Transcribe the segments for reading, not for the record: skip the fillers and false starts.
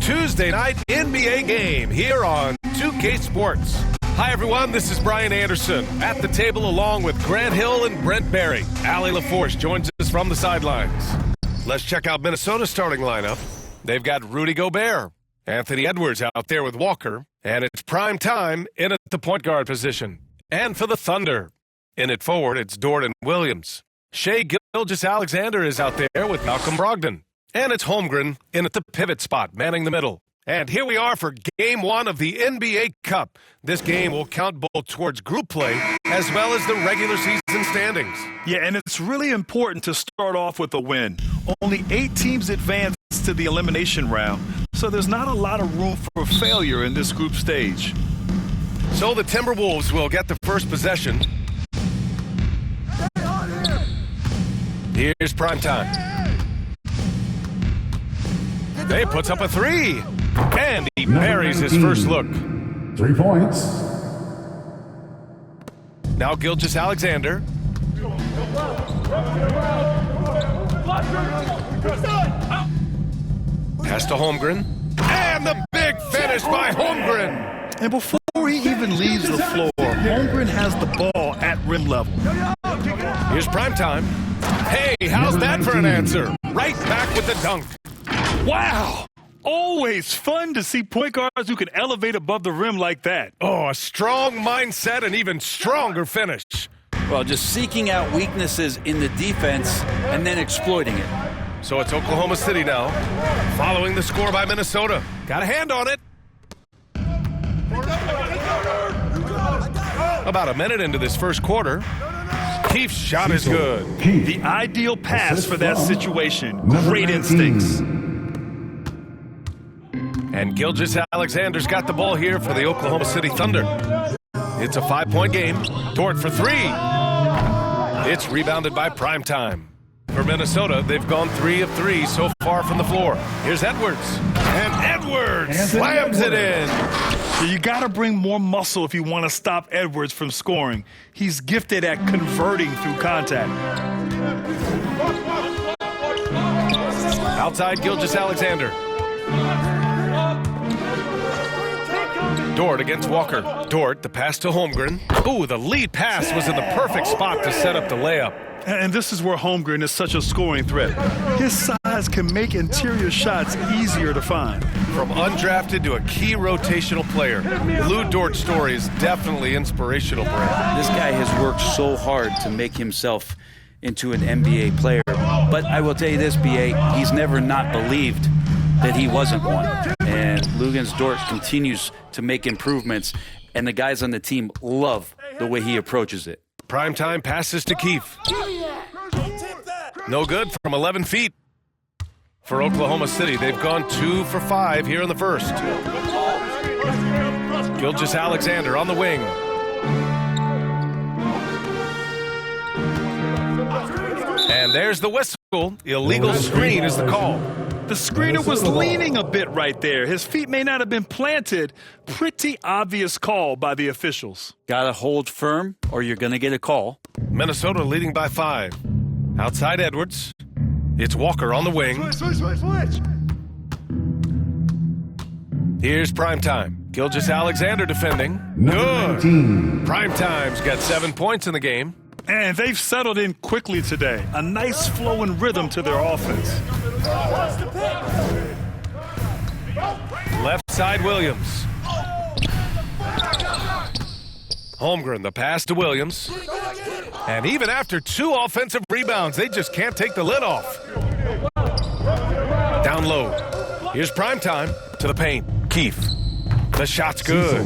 Tuesday night NBA game here on 2K Sports. Hi, everyone. This is Brian Anderson at the table along with Grant Hill and Brent Barry. Allie LaForce joins us from the sidelines. Let's check out Minnesota's starting lineup. They've got Rudy Gobert, Anthony Edwards out there with Walker, and it's prime time in at the point guard position. And for the Thunder, in at forward, it's Dort and Williams. Shai Gilgeous-Alexander is out there with Malcolm Brogdon. And it's Holmgren in at the pivot spot, manning the middle. And here we are for Game 1 of the NBA Cup. This game will count both towards group play as well as the regular season standings. Yeah, and it's really important to start off with a win. Only 8 teams advance to the elimination round, so there's not a lot of room for failure in this group stage. So the Timberwolves will get the first possession. Here's prime time. They puts up a three, and he buries his first look. 3 points. Now Gilgeous-Alexander. Pass to Holmgren, and the big finish by Holmgren. And before he even leaves the floor, Holmgren has the ball at rim level. Here's prime time. Hey, how's that for an answer? Right back with the dunk. Wow! Always fun to see point guards who can elevate above the rim like that. Oh, a strong mindset and even stronger finish. Well, just seeking out weaknesses in the defense and then exploiting it. So it's Oklahoma City now, following the score by Minnesota. Got a hand on it. About a minute into this first quarter, Keefe's shot is good. The ideal pass for that situation. Great instincts. And Gilgeous-Alexander's got the ball here for the Oklahoma City Thunder. It's a 5-point game. Dort for three. It's rebounded by Primetime. For Minnesota, they've gone 3 of 3 so far from the floor. Here's Edwards. And Edwards slams it in. So you got to bring more muscle if you want to stop Edwards from scoring. He's gifted at converting through contact. Outside Gilgeous-Alexander. Dort against Walker. Dort, the pass to Holmgren. Ooh, the lead pass was in the perfect spot to set up the layup. And this is where Holmgren is such a scoring threat. His size can make interior shots easier to find. From undrafted to a key rotational player, Lou Dort's story is definitely inspirational, Brent. This guy has worked so hard to make himself into an NBA player. But I will tell you this, B.A., he's never not believed that he wasn't one. And Luguentz Dort continues to make improvements, and the guys on the team love the way he approaches it. Primetime passes to Keefe. No good from 11 feet. For Oklahoma City, they've gone 2 for 5 here in the first. Gilgeous-Alexander on the wing. And there's the whistle. Illegal screen is the call. The screener was leaning a bit right there. His feet may not have been planted. Pretty obvious call by the officials. Gotta hold firm or you're gonna get a call. Minnesota leading by 5. Outside Edwards. It's Walker on the wing. Switch. Here's Primetime. Gilgeous-Alexander defending. Good. 19. Primetime's got 7 points in the game. And they've settled in quickly today. A nice flow and rhythm to their offense. Left side Williams. Holmgren, the pass to Williams. And even after 2 offensive rebounds, they just can't take the lid off. Down low. Here's Primetime to the paint. Keefe. The shot's good.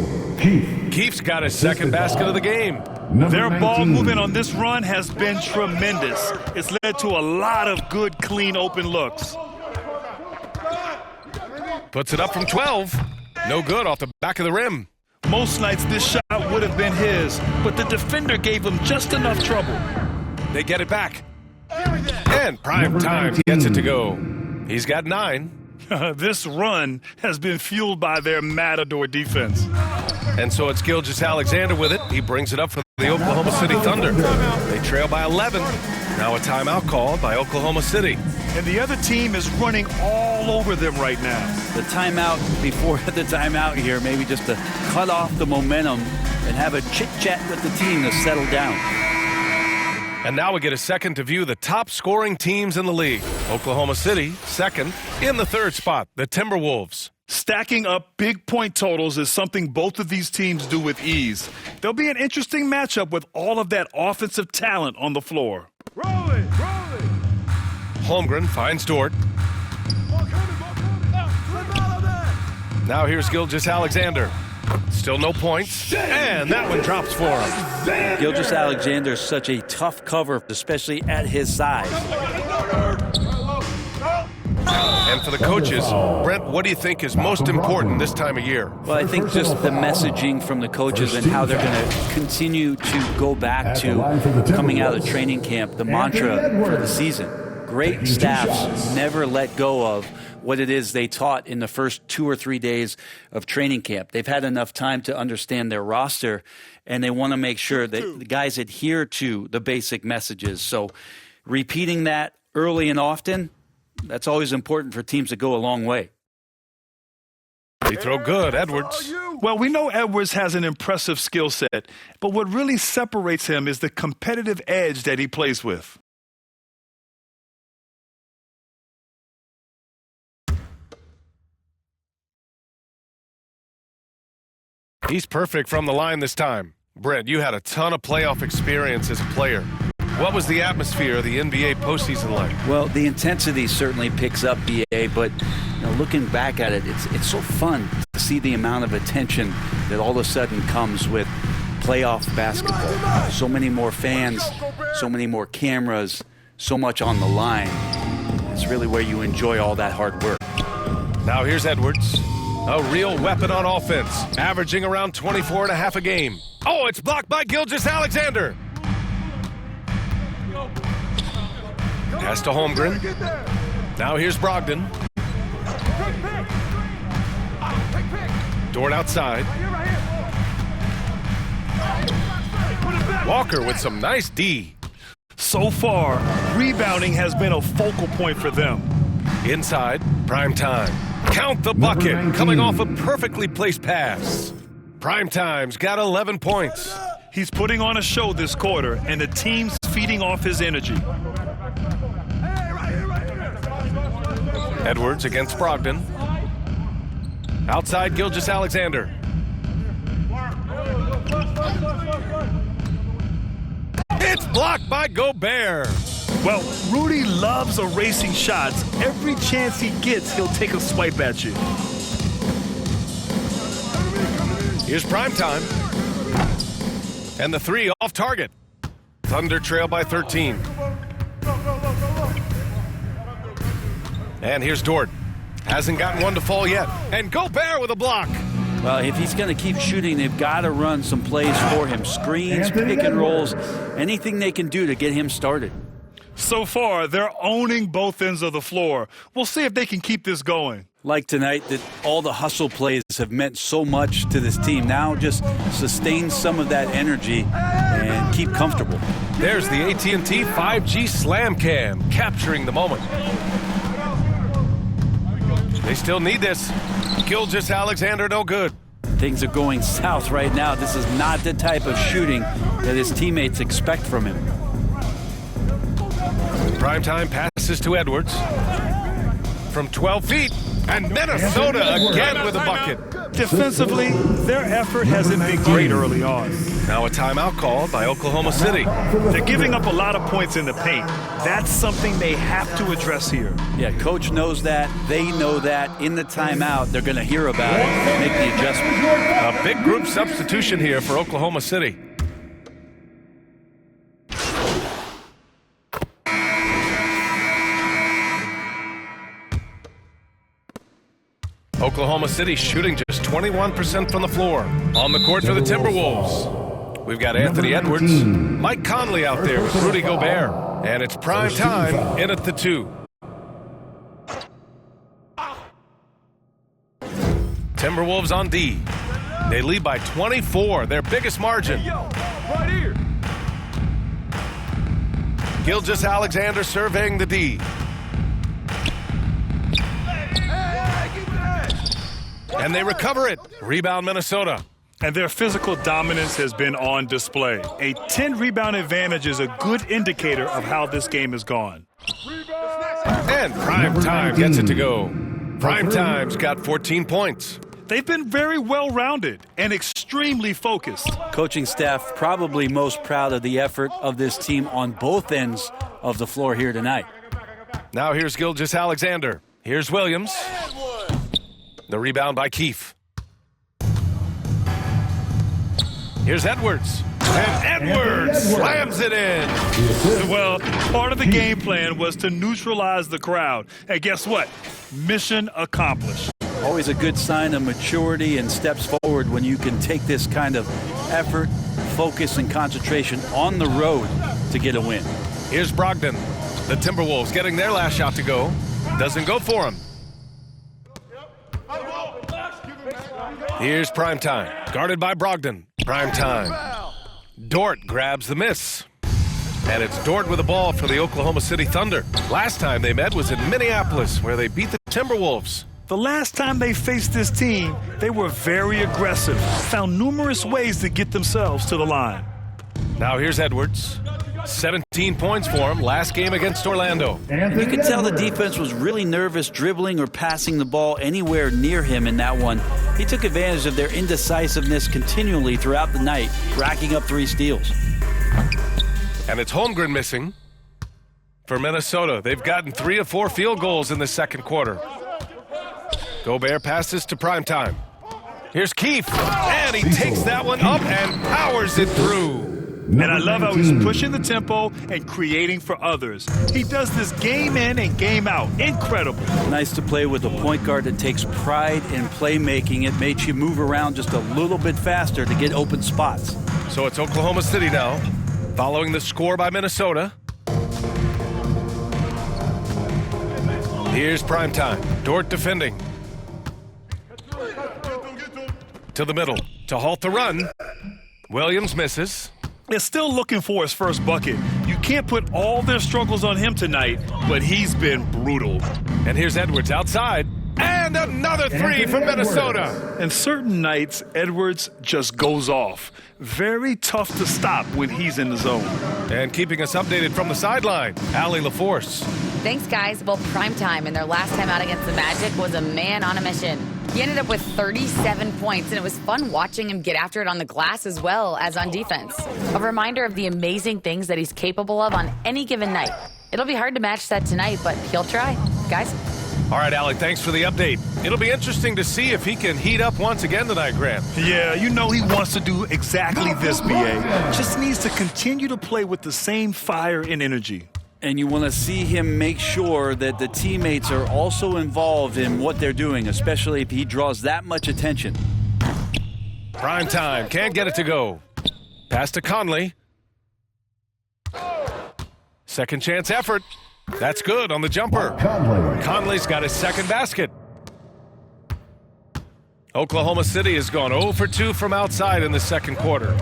Keefe's got his second basket of the game. Their ball movement on this run has been tremendous. It's led to a lot of good, clean, open looks. Puts it up from 12. No good off the back of the rim. Most nights this shot would have been his, but the defender gave him just enough trouble. They get it back. And Primetime gets it to go. He's got 9. This run has been fueled by their Matador defense. And so it's Gilgeous-Alexander with it. He brings it up for the Oklahoma City Thunder. They trail by 11. Now a timeout called by Oklahoma City. And the other team is running all over them right now. The timeout before the timeout here, maybe just to cut off the momentum and have a chit-chat with the team to settle down. And now we get a second to view the top scoring teams in the league. Oklahoma City, second. In the third spot, the Timberwolves. Stacking up big point totals is something both of these teams do with ease. There'll be an interesting matchup with all of that offensive talent on the floor. Roll it! Holmgren finds Dort. Now here's Gilgeous-Alexander. Still no points, and that one drops for him. Gilgeous-Alexander is such a tough cover, especially at his size. And for the coaches, Brent, what do you think is most important this time of year? Well, I think just the messaging from the coaches and how they're going to continue to go back to coming out of training camp, the mantra for the season. Great staffs never let go of what it is they taught in the first 2 or 3 days of training camp. They've had enough time to understand their roster, and they want to make sure that the guys adhere to the basic messages. So repeating that early and often, that's always important for teams that go a long way. They throw good, Edwards. Well, we know Edwards has an impressive skill set, but what really separates him is the competitive edge that he plays with. He's perfect from the line this time. Brent, you had a ton of playoff experience as a player. What was the atmosphere of the NBA postseason like? Well, the intensity certainly picks up, BA, but looking back at it, it's so fun to see the amount of attention that all of a sudden comes with playoff basketball. So many more fans, so many more cameras, so much on the line. It's really where you enjoy all that hard work. Now here's Edwards. A real weapon on offense, averaging around 24 and a half a game. Oh, it's blocked by Gilgeous-Alexander. Pass to Holmgren. Now here's Brogdon. Dort outside. Walker with some nice D. So far, rebounding has been a focal point for them. Inside, prime time. Count the bucket, coming off a perfectly placed pass. Prime time's got 11 points. He's putting on a show this quarter, and the team's feeding off his energy. Edwards against Brogdon. Outside, Gilgeous-Alexander. It's blocked by Gobert. Well, Rudy loves erasing shots. Every chance he gets, he'll take a swipe at you. Here's prime time. And the three off target. Thunder trail by 13. And here's Dort. Hasn't gotten one to fall yet. And Gobert with a block. Well, if he's going to keep shooting, they've got to run some plays for him. Screens, pick and rolls, anything they can do to get him started. So far, they're owning both ends of the floor. We'll see if they can keep this going. Like tonight, that all the hustle plays have meant so much to this team. Now just sustain some of that energy and keep comfortable. There's the AT&T 5G Slam Cam, capturing the moment. They still need this. Gilgeous-Alexander, no good. Things are going south right now. This is not the type of shooting that his teammates expect from him. Primetime passes to Edwards. From 12 feet. And Minnesota again with a bucket. Defensively, their effort hasn't been great early on. Now a timeout called by Oklahoma City. They're giving up a lot of points in the paint. That's something they have to address here. Yeah, coach knows that. They know that. In the timeout, they're going to hear about it and make the adjustment. A big group substitution here for Oklahoma City. Oklahoma City shooting just 21% from the floor. On the court for the Timberwolves, we've got Anthony Edwards, Mike Conley out there with Rudy Gobert. And it's prime time in at the 2. Timberwolves on D. They lead by 24, their biggest margin. Gilgeous-Alexander surveying the D. And they recover it. Rebound, Minnesota. And their physical dominance has been on display. A 10-rebound advantage is a good indicator of how this game has gone. And Prime Time gets it to go. Prime Time's got 14 points. They've been very well-rounded and extremely focused. Coaching staff probably most proud of the effort of this team on both ends of the floor here tonight. Now here's Gilgeous-Alexander. Here's Williams. The rebound by Keefe. Here's Edwards. And Edwards slams it in. Well, part of the game plan was to neutralize the crowd. And guess what? Mission accomplished. Always a good sign of maturity and steps forward when you can take this kind of effort, focus, and concentration on the road to get a win. Here's Brogdon. The Timberwolves getting their last shot to go. Doesn't go for him. Here's Prime Time. Guarded by Brogdon. Prime Time. Dort grabs the miss. And it's Dort with the ball for the Oklahoma City Thunder. Last time they met was in Minneapolis, where they beat the Timberwolves. The last time they faced this team, they were very aggressive, found numerous ways to get themselves to the line. Now here's Edwards. 17 points for him last game against Orlando. And you could tell the defense was really nervous dribbling or passing the ball anywhere near him in that one. He took advantage of their indecisiveness continually throughout the night, racking up 3 steals. And it's Holmgren missing for Minnesota. They've gotten 3 of 4 field goals in the second quarter. Gobert passes to Prime Time. Here's Keefe, and he takes that one up and powers it through. And I love how he's pushing the tempo and creating for others. He does this game in and game out. Incredible. Nice to play with a point guard that takes pride in playmaking. It makes you move around just a little bit faster to get open spots. So it's Oklahoma City now, following the score by Minnesota. Here's Prime Time. Dort defending. To the middle to halt the run. Williams misses. Is still looking for his first bucket. You can't put all their struggles on him tonight, but he's been brutal. And here's Edwards outside. And another 3 from Minnesota. And certain nights, Edwards just goes off. Very tough to stop when he's in the zone. And keeping us updated from the sideline, Allie LaForce. Thanks, guys. Well, Prime Time in their last time out against the Magic was a man on a mission. He ended up with 37 points, and it was fun watching him get after it on the glass as well as on defense. A reminder of the amazing things that he's capable of on any given night. It'll be hard to match that tonight, but he'll try. Guys? All right, Allie, thanks for the update. It'll be interesting to see if he can heat up once again tonight, Grant. Yeah, you know he wants to do exactly this, B.A. Just needs to continue to play with the same fire and energy. And you want to see him make sure that the teammates are also involved in what they're doing, especially if he draws that much attention. Prime Time, can't get it to go. Pass to Conley. Second chance effort. That's good on the jumper. Conley's got his second basket. Oklahoma City has gone 0 for 2 from outside in the second quarter.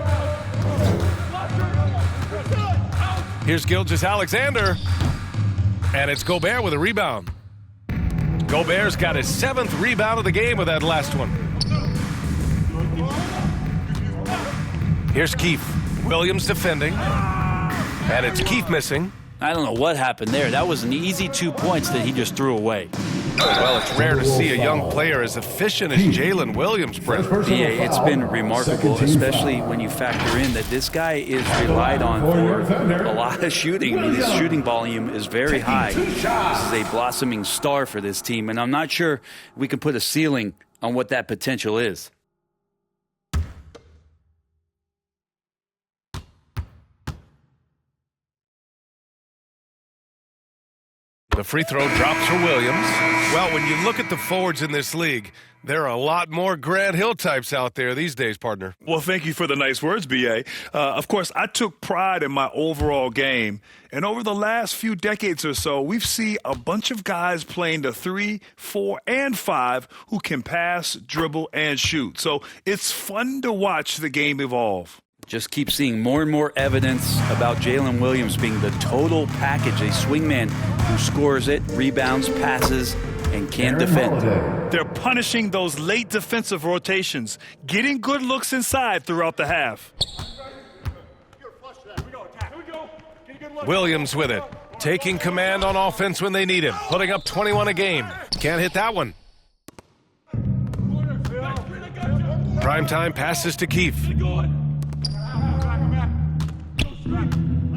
Here's Gilgeous-Alexander. And it's Gobert with a rebound. Gobert's got his 7th rebound of the game with that last one. Here's Keefe. Williams defending. And it's Keefe missing. I don't know what happened there. That was an easy 2 points that he just threw away. Well, it's rare to see a young player as efficient as Jalen Williams, Brent. Yeah, it's been remarkable, especially when you factor in that this guy is relied on for a lot of shooting. I mean, his shooting volume is very high. This is a blossoming star for this team, and I'm not sure we can put a ceiling on what that potential is. The free throw drops for Williams. Well, when you look at the forwards in this league, there are a lot more Grant Hill types out there these days, partner. Well, thank you for the nice words, B.A. Of course, I took pride in my overall game. And over the last few decades or so, we've seen a bunch of guys playing the 3, 4, and 5 who can pass, dribble, and shoot. So it's fun to watch the game evolve. Just keep seeing more and more evidence about Jalen Williams being the total package, a swingman who scores it, rebounds, passes, and can defend. They're punishing those late defensive rotations, getting good looks inside throughout the half. Williams with it. Taking command on offense when they need him. Putting up 21 a game. Can't hit that one. Primetime passes to Keefe.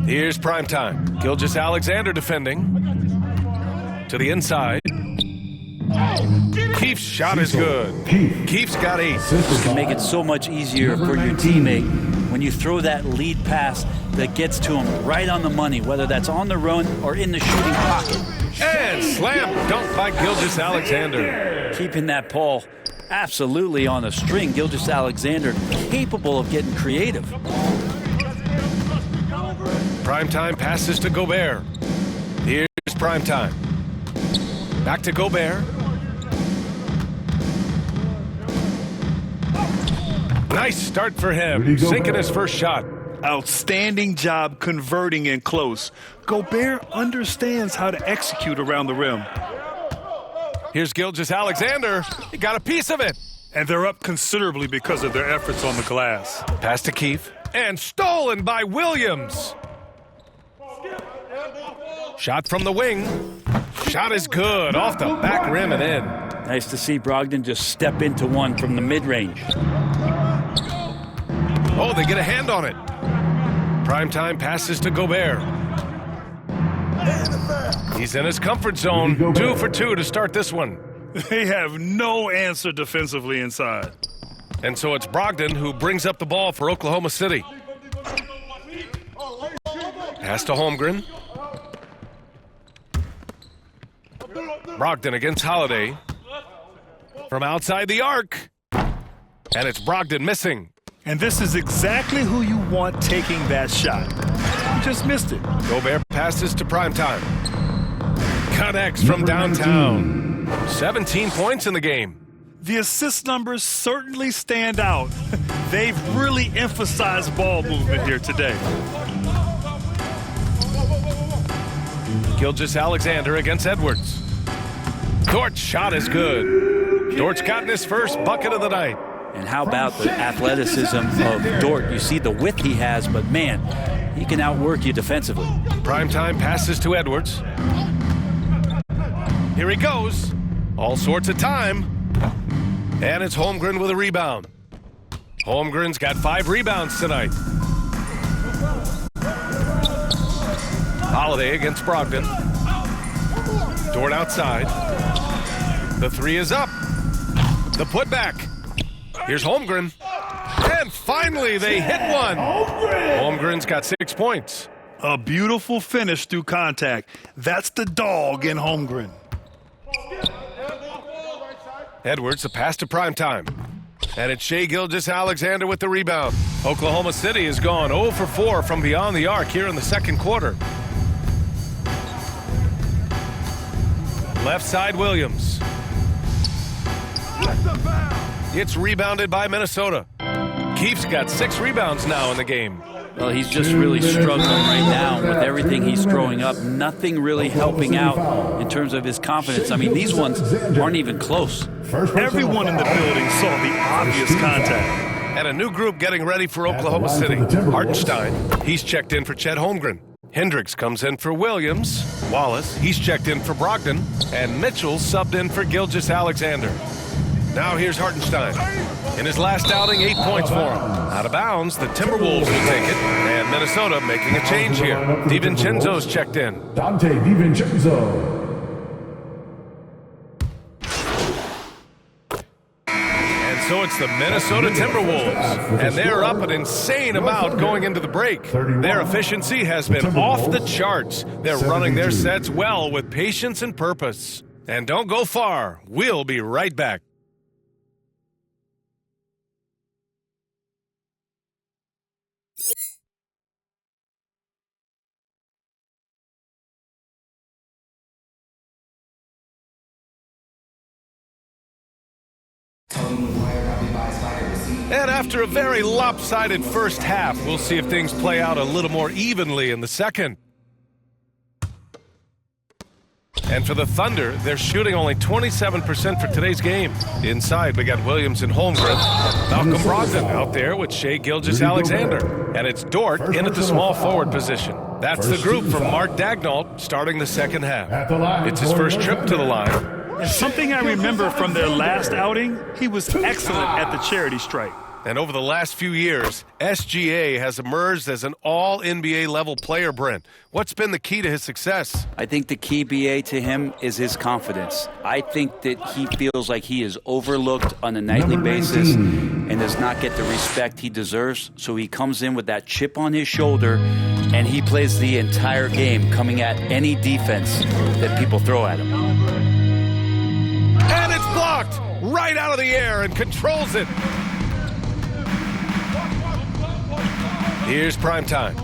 Here's Primetime. Gilgeous-Alexander defending. To the inside. Keefe's shot is good. Keefe's got 8. It can make it so much easier for your teammate when you throw that lead pass that gets to him right on the money, whether that's on the run or in the shooting pocket. And slam dunk by Gilgeous-Alexander. Keeping that ball absolutely on a string. Gilgeous-Alexander capable of getting creative. Primetime passes to Gobert. Here's Primetime. Back to Gobert. Nice start for him. Sinking his first shot. Outstanding job converting in close. Gobert understands how to execute around the rim. Here's Gilgeous-Alexander. He got a piece of it. And they're up considerably because of their efforts on the glass. Pass to Keefe. And stolen by Williams. Shot from the wing. Shot is good. Off the back rim and in. Nice to see Brogdon just step into one from the mid-range. Oh, they get a hand on it. Primetime passes to Gobert. He's in his comfort zone. 2 for 2 to start this one. They have no answer defensively inside. And so it's Brogdon who brings up the ball for Oklahoma City. Pass to Holmgren. Brogdon against Holiday. From outside the arc. And it's Brogdon missing. And this is exactly who you want taking that shot. He just missed it. Gobert passes to Primetime. Connects from downtown. 17 points in the game. The assist numbers certainly stand out. They've really emphasized ball movement here today. Gilgeous-Alexander against Edwards. Dort's shot is good. Dort's gotten his first bucket of the night. And how about the athleticism of Dort? You see the width he has, but man, he can outwork you defensively. Primetime passes to Edwards. Here he goes. All sorts of time. And it's Holmgren with a rebound. Holmgren's got 5 rebounds tonight. Holiday against Brogdon. Dort outside. The 3 is up. The putback. Here's Holmgren. And finally, they hit one. Holmgren's got 6 points. A beautiful finish through contact. That's the dog in Holmgren. Edwards, a pass to Primetime. And it's Shai Gilgeous-Alexander with the rebound. Oklahoma City has gone 0 for 4 from beyond the arc here in the second quarter. Left side, Williams. It's rebounded by Minnesota. Keefe's got 6 rebounds now in the game. Well, he's just really struggling right now with everything he's throwing up. Nothing really helping out in terms of his confidence. I mean, these ones aren't even close. Everyone in the building saw the obvious contact. And a new group getting ready for Oklahoma City. Hartenstein, he's checked in for Chet Holmgren. Hendricks comes in for Williams. Wallace, he's checked in for Brogdon. And Mitchell subbed in for Gilgeous-Alexander. Now here's Hartenstein. In his last outing, 8 points for him. Out of bounds, the Timberwolves will take it. And Minnesota making a change here. DiVincenzo's checked in. Dante DiVincenzo. So it's the Minnesota Timberwolves, and they're up an insane amount going into the break. Their efficiency has been off the charts. They're running their sets well with patience and purpose. And don't go far. We'll be right back. Tell them the wire got me by And after a very lopsided first half, we'll see if things play out a little more evenly in the second. And for the Thunder, they're shooting only 27% for today's game. Inside, we got Williams and Holmgren. Malcolm Brogdon out there with Shai Gilgeous-Alexander. And it's Dort in at the small forward position. That's the group from Mark Daigneault starting the second half. It's his first trip to the line. And something I remember from their last outing, he was excellent at the charity stripe. And over the last few years, SGA has emerged as an all-NBA level player, Brent. What's been the key to his success? I think the key, BA, to him is his confidence. I think that he feels like he is overlooked on a nightly basis and does not get the respect he deserves. So he comes in with that chip on his shoulder, and he plays the entire game, coming at any defense that people throw at him. And it's blocked right out of the air and controls it. Here's prime time.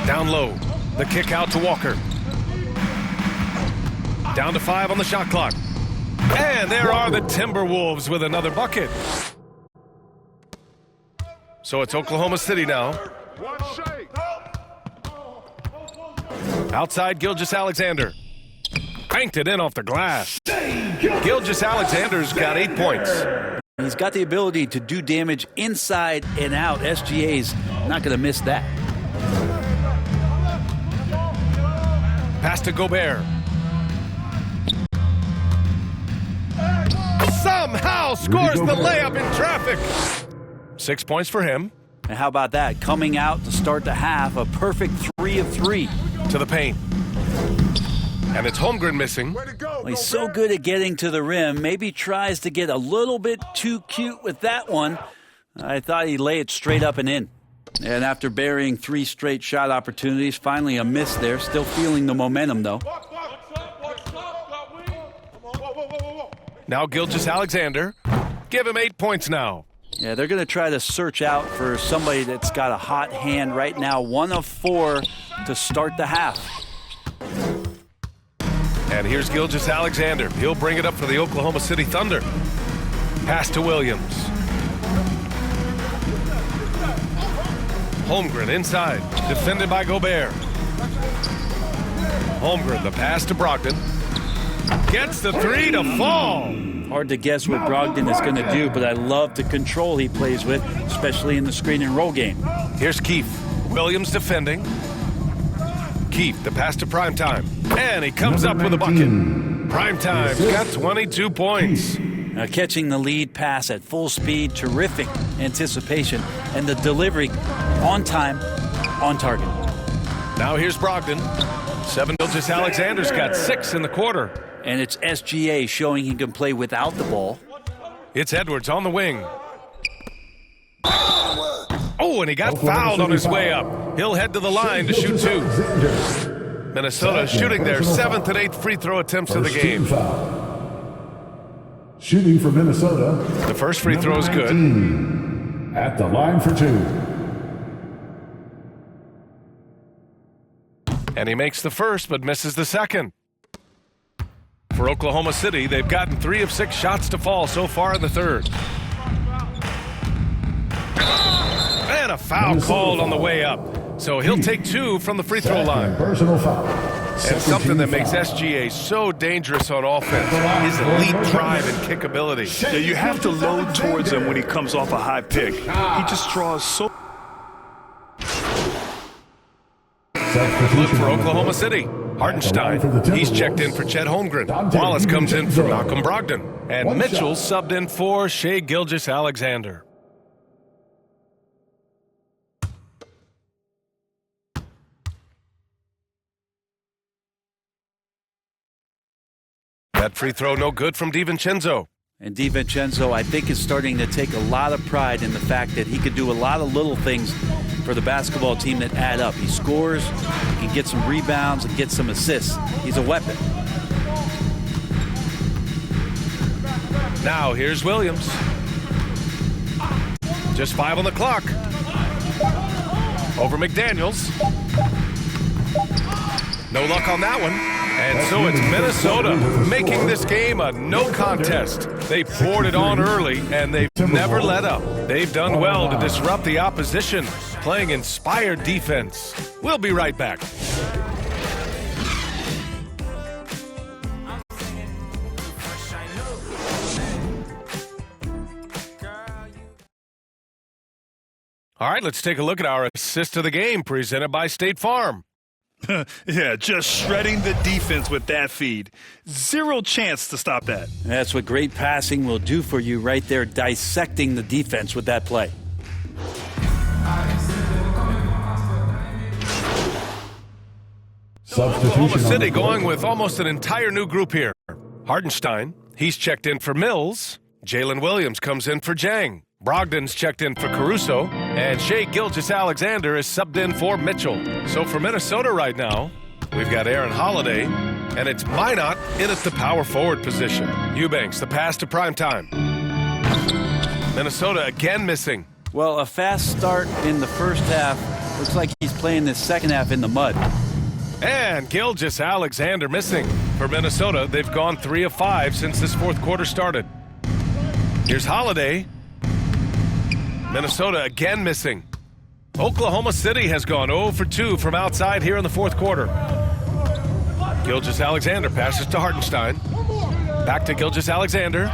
Down low, the kick out to Walker. Down to 5 on the shot clock. And there are the Timberwolves with another bucket. So it's Oklahoma City now. Outside, Gilgeous-Alexander. Banked it in off the glass. Gilgeous-Alexander's got 8 points. He's got the ability to do damage inside and out. SGA's not going to miss that. Pass to Gobert. Somehow scores the layup in traffic. 6 points for him. And how about that? Coming out to start the half, a perfect 3 of 3. To the paint. And it's Holmgren missing. Well, he's so good at getting to the rim. Maybe tries to get a little bit too cute with that one. I thought he'd lay it straight up and in. And after burying 3 straight shot opportunities, finally a miss there. Still feeling the momentum, though. Now Gilgeous-Alexander. Give him 8 points now. Yeah, they're going to try to search out for somebody that's got a hot hand right now. 1 of 4 to start the half. And here's Gilgeous-Alexander. He'll bring it up for the Oklahoma City Thunder. Pass to Williams. Holmgren inside. Defended by Gobert. Holmgren, the pass to Brogdon. Gets the 3 to fall. Hard to guess what Brogdon is going to do, but I love the control he plays with, especially in the screen and roll game. Here's Keefe. Williams defending. Keefe, the pass to Primetime. And he comes up with a bucket. Primetime's got 22 points. Catching the lead pass at full speed, terrific anticipation, and the delivery on time, on target. Now here's Brogdon. 7 Gilgeous-Alexander's got 6 in the quarter. And it's SGA showing he can play without the ball. It's Edwards on the wing. Oh, and he got fouled on his way up. He'll head to the line to shoot 2. Minnesota shooting their 7th and 8th free throw attempts of the game. Shooting for Minnesota. The first free throw is good. At the line for 2. And he makes the first but misses the second. For Oklahoma City, they've gotten 3 of 6 shots to fall so far in the third. And a foul called on the way up. So he'll take 2 from the free throw line. Personal foul. And something that makes SGA so dangerous on offense, his elite drive and kick ability. Yeah, you have to load towards him when he comes off a high pick. He just draws so... Look for Oklahoma City. Hartenstein, he's checked in for Chet Holmgren. Wallace comes in for Malcolm Brogdon. And Mitchell subbed in for Shai Gilgeous-Alexander. That free throw no good from DiVincenzo. And DiVincenzo, I think, is starting to take a lot of pride in the fact that he could do a lot of little things for the basketball team that add up. He scores, he can get some rebounds, and get some assists. He's a weapon. Now here's Williams. Just 5 on the clock. Over McDaniels. No luck on that one. And so it's Minnesota making this game a no contest. They poured it on early, and they've never let up. They've done well to disrupt the opposition, playing inspired defense. We'll be right back. All right, let's take a look at our assist of the game presented by State Farm. Yeah, just shredding the defense with that feed. Zero chance to stop that. That's what great passing will do for you right there, dissecting the defense with that play. Oklahoma City going with almost an entire new group here. Hartenstein, he's checked in for Mills. Jalen Williams comes in for Jang. Brogdon's checked in for Caruso, and Shai Gilgeous-Alexander is subbed in for Mitchell. So for Minnesota right now, we've got Aaron Holiday, and it's Minot in at the power forward position. Eubanks, the pass to primetime. Minnesota again missing. Well, a fast start in the first half. Looks like he's playing this second half in the mud. And Gilgeous-Alexander missing. For Minnesota, they've gone 3 of 5 since this fourth quarter started. Here's Holiday. Minnesota again missing. Oklahoma City has gone 0 for 2 from outside here in the fourth quarter. Gilgeous-Alexander passes to Hartenstein. Back to Gilgeous-Alexander.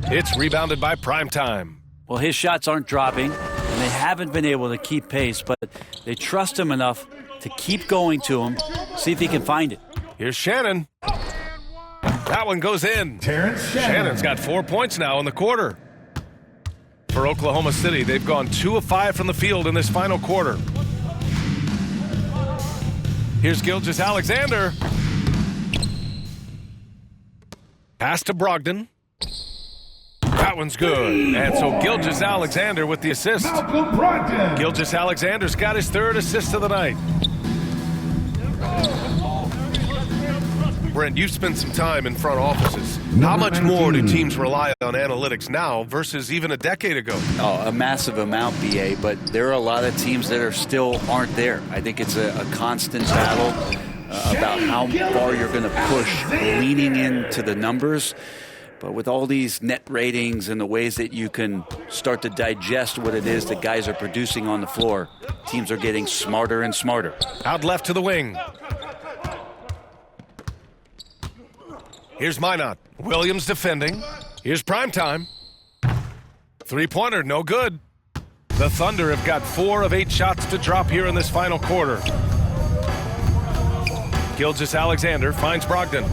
It's rebounded by Primetime. Well, his shots aren't dropping, and they haven't been able to keep pace, but they trust him enough to keep going to him, see if he can find it. Here's Shannon. That one goes in. Shannon's got 4 points now in the quarter. For Oklahoma City, they've gone 2 of 5 from the field in this final quarter. Here's Gilgeous-Alexander. Pass to Brogdon. That one's good. And so Gilgeous-Alexander with the assist. Gilgeous-Alexander's got his 3rd assist of the night. Brent, you've spent some time in front offices. How much more do teams rely on analytics now versus even a decade ago? Oh, a massive amount, BA, but there are a lot of teams that still aren't there. I think it's a constant battle about how far you're going to push, leaning into the numbers. But with all these net ratings and the ways that you can start to digest what it is that guys are producing on the floor, teams are getting smarter and smarter. Out left to the wing. Here's Minot. Williams defending. Here's Primetime. 3-pointer, no good. The Thunder have got 4 of 8 shots to drop here in this final quarter. Gilgeous-Alexander finds Brogdon.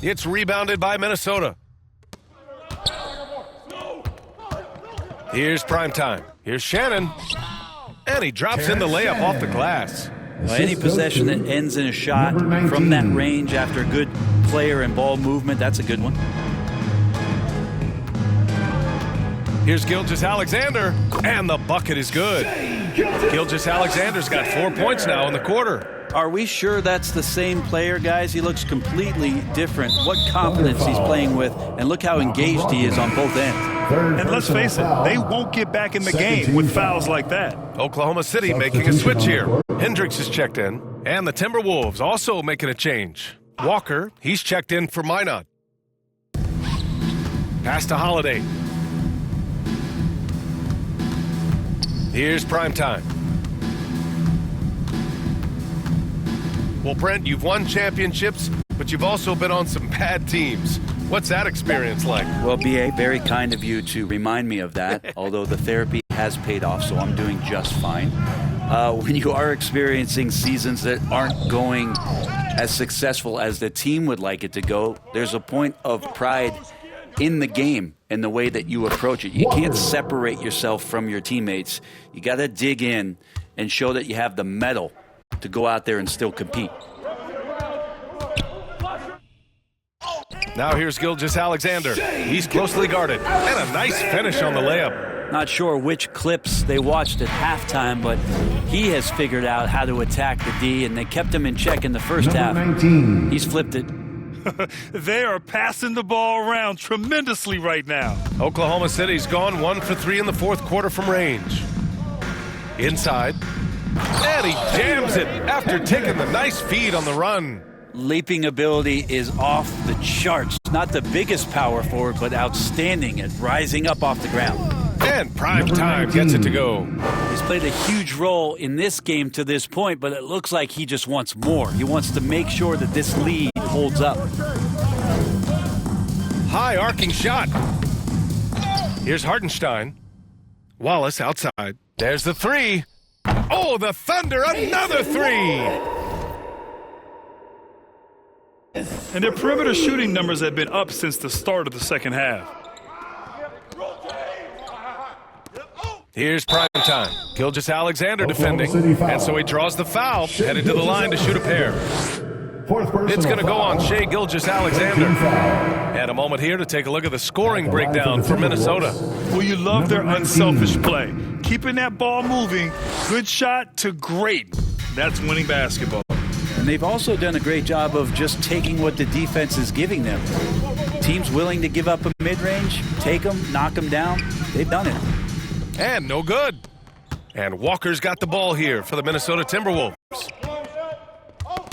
It's rebounded by Minnesota. Here's Primetime. Here's Shannon. And he drops in the layup off the glass. Well, any possession that ends in a shot from that range after a good player and ball movement, that's a good one. Here's Gilgeous-Alexander, and the bucket is good. Gilgeous-Alexander's got 4 points now in the quarter. Are we sure that's the same player, guys? He looks completely different. What confidence he's playing with, and look how engaged he is on both ends. And let's face it, they won't get back in the game with fouls like that. Oklahoma City making a switch here. Hendricks is checked in, and the Timberwolves also making a change. Walker, he's checked in for Minot. Pass to Holiday. Here's Primetime. Well, Brent, you've won championships, but you've also been on some bad teams. What's that experience like? Well, BA, very kind of you to remind me of that, although the therapy has paid off, so I'm doing just fine. When you are experiencing seasons that aren't going as successful as the team would like it to go, there's a point of pride in the game and the way that you approach it. You can't separate yourself from your teammates. You got to dig in and show that you have the mettle to go out there and still compete. Now here's Gilgeous-Alexander. He's closely guarded. And a nice finish on the layup. Not sure which clips they watched at halftime, but he has figured out how to attack the D, and they kept him in check in the first half. 19. He's flipped it. They are passing the ball around tremendously right now. Oklahoma City's gone 1 for 3 in the fourth quarter from range. Inside. And he jams it after taking the nice feed on the run. Leaping ability is off the charts. Not the biggest power forward, but outstanding at rising up off the ground. And prime time gets it to go. He's played a huge role in this game to this point, but it looks like he just wants more. He wants to make sure that this lead holds up. High arcing shot. Here's Hartenstein. Wallace outside. There's the three. Oh, the Thunder, another three. And their perimeter shooting numbers have been up since the start of the second half. Here's prime time. Gilgeous-Alexander defending. And so he draws the foul, headed to the line to shoot a pair. It's going to go on Shai Gilgeous-Alexander. And a moment here to take a look at the scoring breakdown for Minnesota. Well, you love their unselfish play. Keeping that ball moving, good shot to great. That's winning basketball. And they've also done a great job of just taking what the defense is giving them. Teams willing to give up a mid-range, take them, knock them down. They've done it. And no good. And Walker's got the ball here for the Minnesota Timberwolves.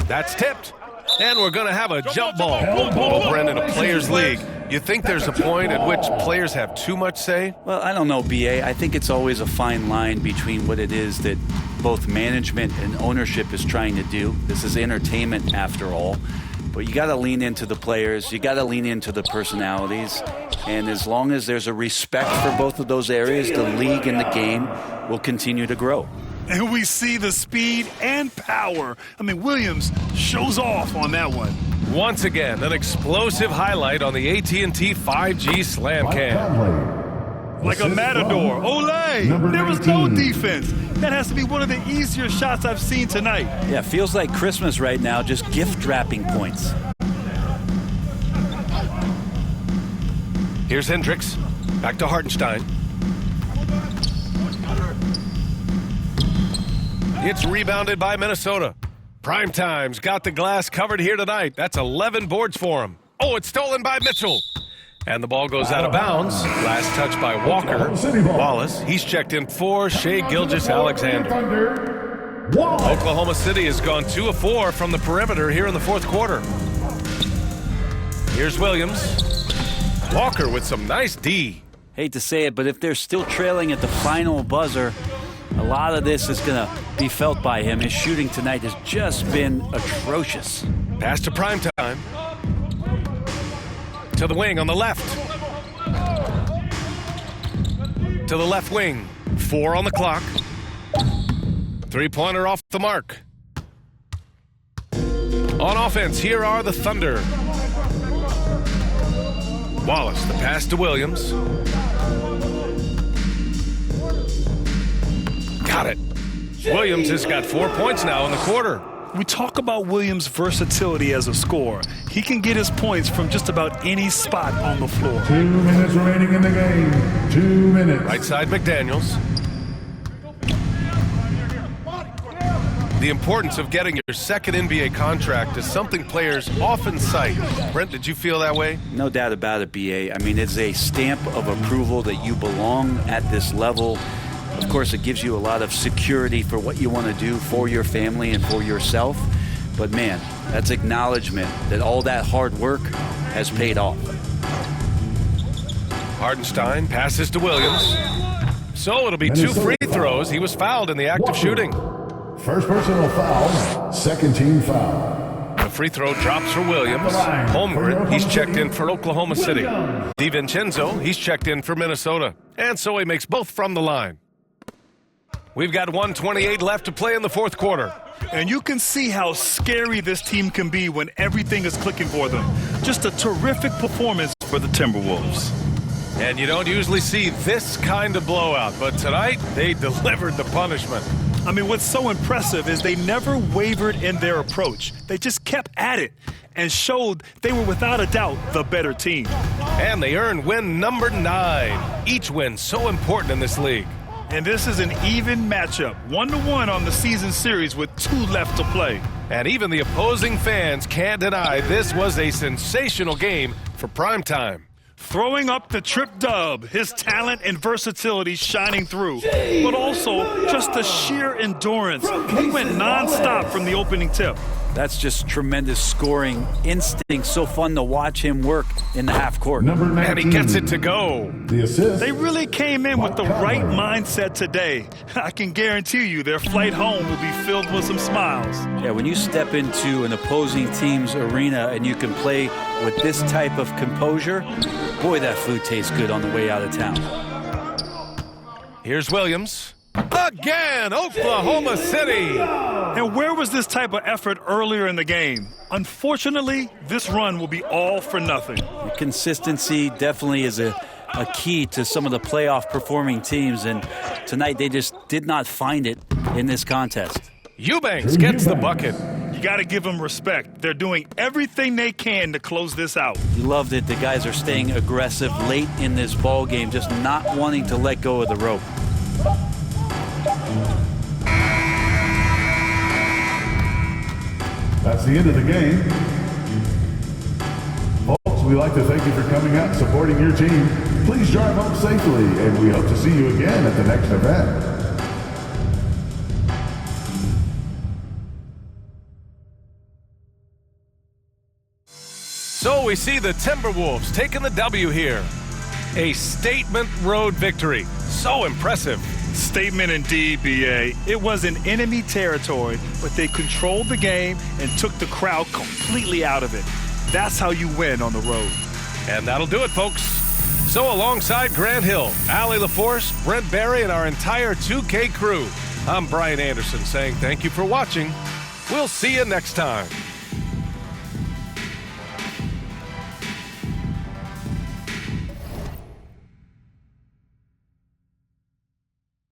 That's tipped. And we're going to have a jump ball. Oh, Brendan, a players' league. You think there's a point at which players have too much say? Well, I don't know, B.A. I think it's always a fine line between what it is that both management and ownership is trying to do. This is entertainment after all. But you got to lean into the players. You got to lean into the personalities. And as long as there's a respect for both of those areas, the league and the game will continue to grow. And we see the speed and power. I mean, Williams shows off on that one. Once again, an explosive highlight on the AT&T 5G Slam Cam. Like a matador. Olay! There was no defense. That has to be one of the easier shots I've seen tonight. Yeah, feels like Christmas right now, just gift wrapping points. Here's Hendricks. Back to Hartenstein. It's rebounded by Minnesota. Primetime's got the glass covered here tonight. That's 11 boards for him. Oh, it's stolen by Mitchell. And the ball goes out of bounds. Last touch by Walker. Wallace, he's checked in for Shai Gilgeous-Alexander. Oklahoma City has gone 2 of 4 from the perimeter here in the fourth quarter. Here's Williams. Walker with some nice D. Hate to say it, but if they're still trailing at the final buzzer, a lot of this is going to be felt by him. His shooting tonight has just been atrocious. Pass to Primetime. To the wing on the left. To the left wing. 4 on the clock. 3-pointer off the mark. On offense, here are the Thunder. Wallace, the pass to Williams. Got it. Williams has got 4 points now in the quarter. We talk about Williams' versatility as a scorer. He can get his points from just about any spot on the floor. 2 minutes remaining in the game. 2 minutes. Right side, McDaniels. The importance of getting your second NBA contract is something players often cite. Brent, did you feel that way? No doubt about it, B.A. I mean, it's a stamp of approval that you belong at this level. Of course, it gives you a lot of security for what you want to do for your family and for yourself. But, man, that's acknowledgement that all that hard work has paid off. Hartenstein passes to Williams. So it'll be 2 free throws. He was fouled in the act of shooting. First personal foul, second team foul. The free throw drops for Williams. Holmgren, he's checked in for Oklahoma City. DiVincenzo, he's checked in for Minnesota. And so he makes both from the line. We've got 1:28 left to play in the fourth quarter. And you can see how scary this team can be when everything is clicking for them. Just a terrific performance for the Timberwolves. And you don't usually see this kind of blowout, but tonight they delivered the punishment. I mean, what's so impressive is they never wavered in their approach. They just kept at it and showed they were without a doubt the better team. And they earned win number 9. Each win so important in this league. And this is an even matchup, 1-1 on the season series with 2 left to play. And even the opposing fans can't deny this was a sensational game for primetime. Throwing up the trip dub, his talent and versatility shining through, but also just the sheer endurance. He went nonstop from the opening tip. That's just tremendous scoring instinct. So fun to watch him work in the half court. Number 19. And he gets it to go. The assist. They really came in with the right mindset today. I can guarantee you their flight home will be filled with some smiles. Yeah, when you step into an opposing team's arena and you can play with this type of composure, boy, that food tastes good on the way out of town. Here's Williams. Again, Oklahoma City. And where was this type of effort earlier in the game? Unfortunately, this run will be all for nothing. Consistency definitely is a key to some of the playoff performing teams, and tonight they just did not find it in this contest. Eubanks gets the bucket. You got to give them respect. They're doing everything they can to close this out. You loved it. The guys are staying aggressive late in this ball game, just not wanting to let go of the rope. That's the end of the game. Folks, we'd like to thank you for coming out and supporting your team. Please drive home safely, and we hope to see you again at the next event. So we see the Timberwolves taking the W here. A statement road victory. So impressive. Statement indeed, B.A. It was in enemy territory, but they controlled the game and took the crowd completely out of it. That's how you win on the road. And that'll do it, folks. So alongside Grant Hill, Allie LaForce, Brent Barry, and our entire 2K crew, I'm Brian Anderson saying thank you for watching. We'll see you next time.